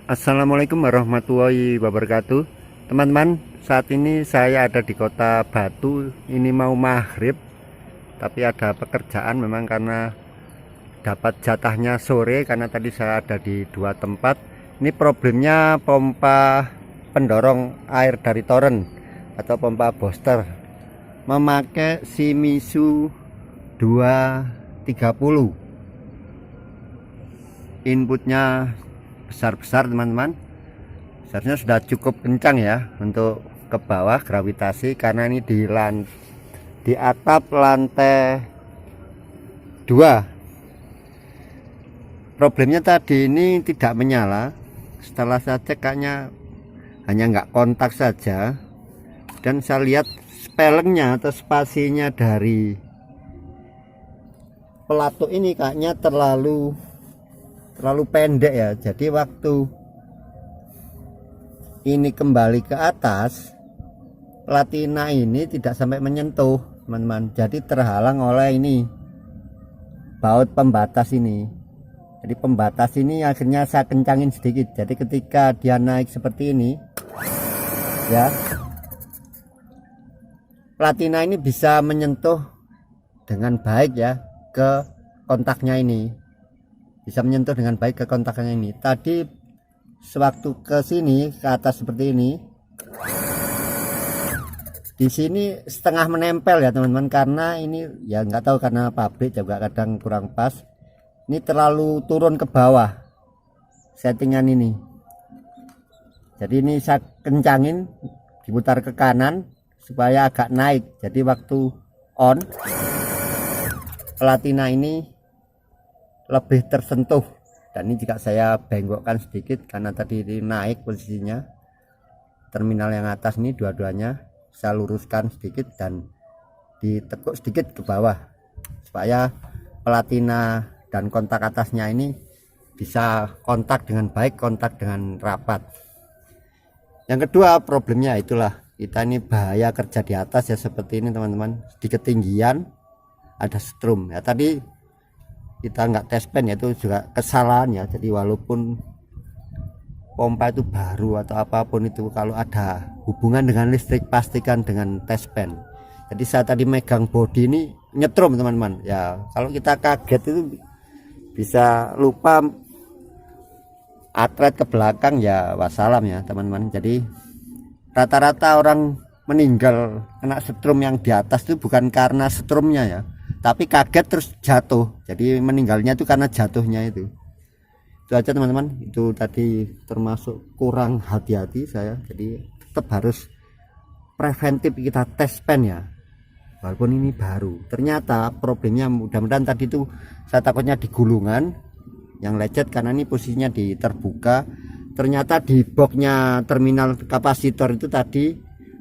Assalamualaikum warahmatullahi wabarakatuh. Teman-teman, saat ini saya ada di kota Batu. Ini mau maghrib, tapi ada pekerjaan memang karena dapat jatahnya sore, karena tadi saya ada di dua tempat. Ini problemnya pompa pendorong air dari toren atau pompa booster, memakai Shimizu 230. Inputnya besar-besar teman-teman, seharusnya sudah cukup kencang ya untuk ke bawah gravitasi, karena ini di atap lantai 2. Problemnya tadi ini tidak menyala. Setelah saya cek kayaknya hanya nggak kontak saja, dan saya lihat spelengnya atau spasinya dari pelatuk ini kayaknya terlalu pendek ya. Jadi waktu ini kembali ke atas, platina ini tidak sampai menyentuh teman-teman, jadi terhalang oleh ini baut pembatas ini. Jadi pembatas ini akhirnya saya kencangin sedikit, jadi ketika dia naik seperti ini ya, platina ini bisa menyentuh dengan baik ya ke kontaknya ini, bisa menyentuh dengan baik ke kontaknya ini. Tadi sewaktu ke sini ke atas seperti ini, di sini setengah menempel ya teman-teman, karena ini ya nggak tahu karena pabrik juga kadang kurang pas. Ini terlalu turun ke bawah settingan ini, jadi ini saya kencangin, diputar ke kanan supaya agak naik. Jadi waktu on, platina ini lebih tersentuh, dan ini juga saya bengkokkan sedikit karena tadi ini naik posisinya. Terminal yang atas ini dua-duanya saya luruskan sedikit dan ditekuk sedikit ke bawah supaya platina dan kontak atasnya ini bisa kontak dengan baik, kontak dengan rapat. Yang kedua problemnya itulah, kita ini bahaya kerja di atas ya seperti ini teman-teman, di ketinggian ada strum ya. Tadi kita nggak tes pen ya, itu juga kesalahan ya. Jadi walaupun pompa itu baru atau apapun itu, kalau ada hubungan dengan listrik pastikan dengan tes pen. Jadi saya tadi megang bodi ini nyetrum teman-teman ya, kalau kita kaget itu bisa lupa atret ke belakang ya, wassalam ya teman-teman. Jadi rata-rata orang meninggal kena setrum yang di atas itu bukan karena setrumnya ya, tapi kaget terus jatuh. Jadi meninggalnya itu karena jatuhnya itu aja teman-teman. Itu tadi termasuk kurang hati-hati saya, jadi tetap harus preventif kita tes pen ya, walaupun ini baru. Ternyata problemnya mudah-mudahan tadi itu saya takutnya di gulungan yang lecet, karena ini posisinya di terbuka. Ternyata di boxnya terminal kapasitor itu tadi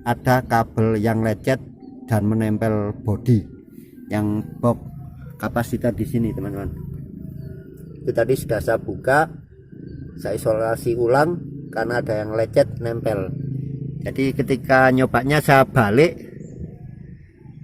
ada kabel yang lecet dan menempel bodi yang box kapasitor di sini teman-teman. Itu tadi sudah saya buka, saya isolasi ulang karena ada yang lecet nempel. Jadi ketika nyobanya saya balik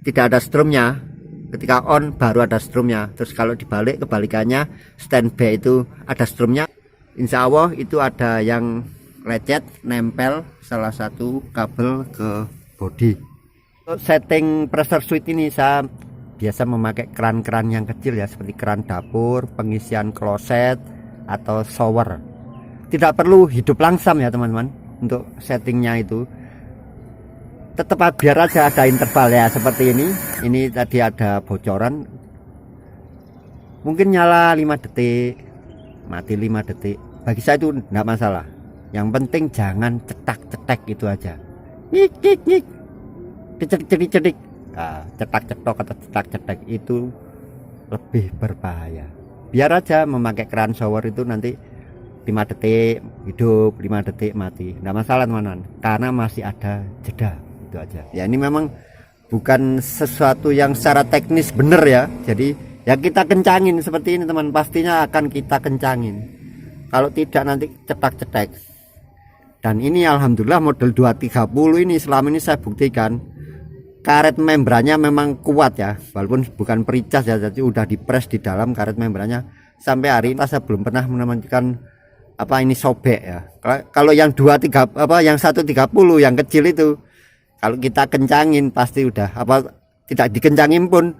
tidak ada strumnya, ketika on baru ada strumnya. Terus kalau dibalik kebalikannya, standby itu ada strumnya. Insya Allah itu ada yang lecet nempel salah satu kabel ke bodi. Setting pressure switch ini saya biasa memakai keran-keran yang kecil ya, seperti keran dapur, pengisian kloset atau shower. Tidak perlu hidup langsam ya teman-teman untuk settingnya itu. Tetap biar aja ada interval ya seperti ini. Ini tadi ada bocoran, mungkin nyala 5 detik, mati 5 detik. Bagi saya itu enggak masalah, yang penting jangan cetak-cetek itu aja. Nyik nyik nyik, cedik-cedik. Nah, cetak-cetok atau cetak-cetek itu lebih berbahaya. Biar aja memakai keran shower itu nanti 5 detik hidup, 5 detik mati, enggak masalah teman-teman, karena masih ada jeda. Itu aja ya. Ini memang bukan sesuatu yang secara teknis bener ya, jadi ya kita kencangin seperti ini teman, pastinya akan kita kencangin. Kalau tidak nanti cetak-cetek. Dan ini alhamdulillah model 230 ini selama ini saya buktikan karet membrannya memang kuat ya, walaupun bukan pericas ya, jadi udah dipres di dalam karet membrannya. Sampai hari ini saya belum pernah menemukan apa ini sobek ya. Kalau yang 2 3 apa yang 130 yang kecil itu kalau kita kencangin pasti udah apa tidak dikencangin pun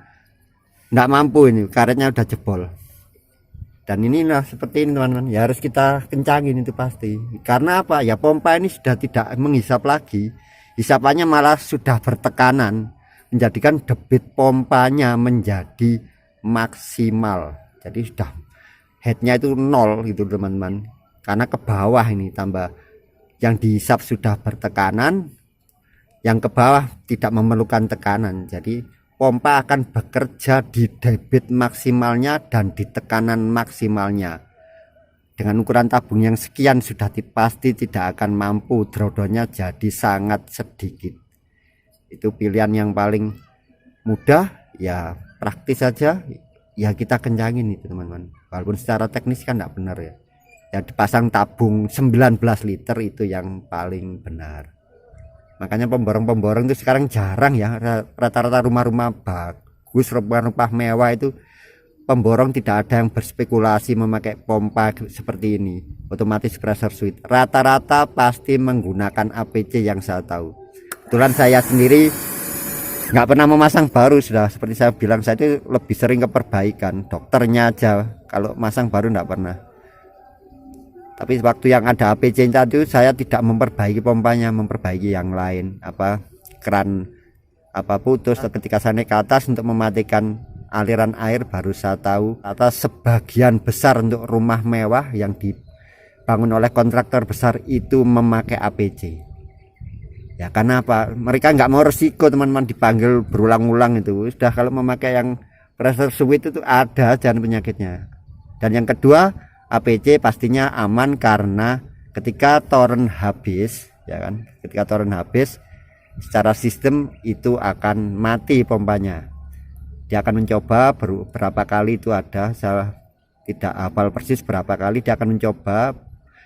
enggak mampu, ini karetnya udah jebol. Dan ini nah seperti ini teman-teman, ya harus kita kencangin itu pasti. Karena apa? Ya pompa ini sudah tidak menghisap lagi. Hisapannya malah sudah bertekanan, menjadikan debit pompanya menjadi maksimal. Jadi sudah headnya itu 0 gitu teman-teman. Karena ke bawah ini tambah yang dihisap sudah bertekanan, yang ke bawah tidak memerlukan tekanan. Jadi pompa akan bekerja di debit maksimalnya dan di tekanan maksimalnya. Dengan ukuran tabung yang sekian sudah pasti tidak akan mampu, drodonnya jadi sangat sedikit. Itu pilihan yang paling mudah, ya praktis saja, ya kita kencangin itu teman-teman. Walaupun secara teknis kan tidak benar ya. Ya dipasang tabung 19 liter itu yang paling benar. Makanya pemborong-pemborong itu sekarang jarang ya, rata-rata rumah-rumah bagus, rumah-rumah mewah itu pemborong tidak ada yang berspekulasi memakai pompa seperti ini, otomatis pressure switch. Rata-rata pasti menggunakan APC yang saya tahu. Kebetulan saya sendiri nggak pernah memasang baru, sudah seperti saya bilang, saya itu lebih sering ke perbaikan, dokternya aja, kalau masang baru nggak pernah. Tapi waktu yang ada APC tadi saya tidak memperbaiki pompanya, memperbaiki yang lain, apa keran apa putus. Ketika saya naik ke atas untuk mematikan aliran air baru saya tahu atas sebagian besar untuk rumah mewah yang dibangun oleh kontraktor besar itu memakai APC. Ya karena apa? Mereka nggak mau resiko teman-teman, dipanggil berulang-ulang itu. Sudah kalau memakai yang pressure switch itu ada jangan penyakitnya. Dan yang kedua, APC pastinya aman karena ketika torren habis, ya kan, ketika torren habis secara sistem itu akan mati pompanya. Dia akan mencoba berapa kali itu ada, saya tidak hafal persis berapa kali, dia akan mencoba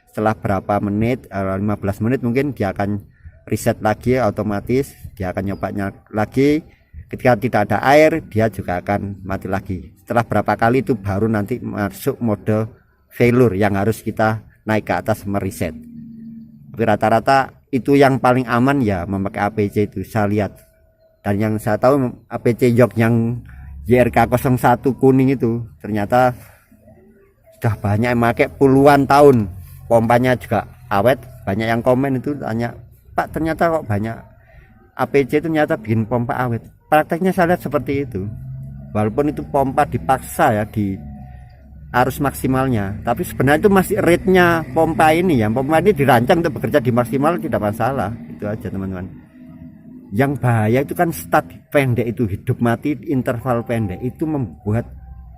setelah berapa menit, 15 menit mungkin dia akan reset lagi, otomatis dia akan nyobanya lagi. Ketika tidak ada air dia juga akan mati lagi. Setelah berapa kali itu baru nanti masuk mode failure yang harus kita naik ke atas mereset. Tapi rata-rata itu yang paling aman ya memakai APC itu saya lihat. Dan yang saya tahu APC jok yang YRK 01 kuning itu ternyata sudah banyak yang pakai puluhan tahun, pompanya juga awet. Banyak yang komen itu tanya, Pak ternyata kok banyak APC itu ternyata bikin pompa awet. Prakteknya saya lihat seperti itu, walaupun itu pompa dipaksa ya di arus maksimalnya, tapi sebenarnya itu masih rate-nya pompa ini ya. Pompa ini dirancang untuk bekerja di maksimal, tidak masalah. Itu aja teman-teman. Yang bahaya itu kan start pendek, itu hidup mati interval pendek itu membuat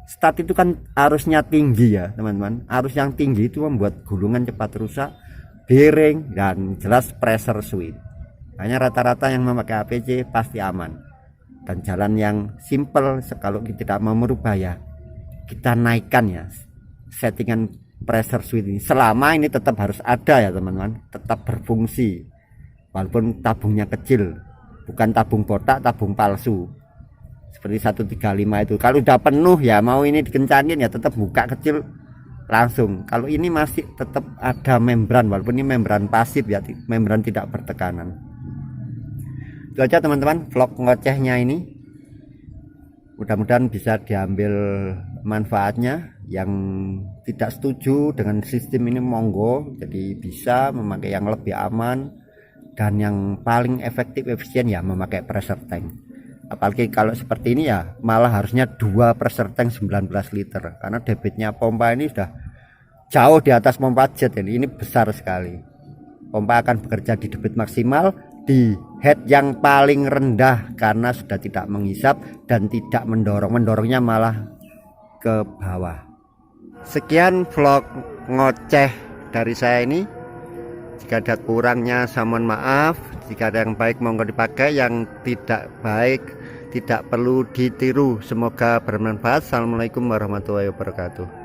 start itu kan arusnya tinggi ya teman-teman. Arus yang tinggi itu membuat gulungan cepat rusak, bearing, dan jelas pressure switch. Hanya rata-rata yang memakai APC pasti aman. Dan jalan yang simple, kalau kita tidak mau merubah ya kita naikkan ya settingan pressure switch ini. Selama ini tetap harus ada ya teman-teman, tetap berfungsi walaupun tabungnya kecil, bukan tabung botak, tabung palsu seperti 135 itu. Kalau udah penuh ya mau ini dikencangin ya tetap buka kecil langsung. Kalau ini masih tetap ada membran, walaupun ini membran pasif ya, membran tidak bertekanan. Itu aja teman-teman vlog ngocehnya ini, mudah-mudahan bisa diambil manfaatnya. Yang tidak setuju dengan sistem ini monggo, jadi bisa memakai yang lebih aman dan yang paling efektif efisien ya memakai pressure tank. Apalagi kalau seperti ini ya malah harusnya 2 pressure tank 19 liter, karena debitnya pompa ini sudah jauh di atas pompa jet. Ini besar sekali. Pompa akan bekerja di debit maksimal, di head yang paling rendah karena sudah tidak menghisap dan tidak mendorongnya malah ke bawah. Sekian vlog ngoceh dari saya ini. Jika ada kurangnya saya mohon maaf. Jika ada yang baik monggo dipakai, yang tidak baik tidak perlu ditiru. Semoga bermanfaat. Assalamualaikum warahmatullahi wabarakatuh.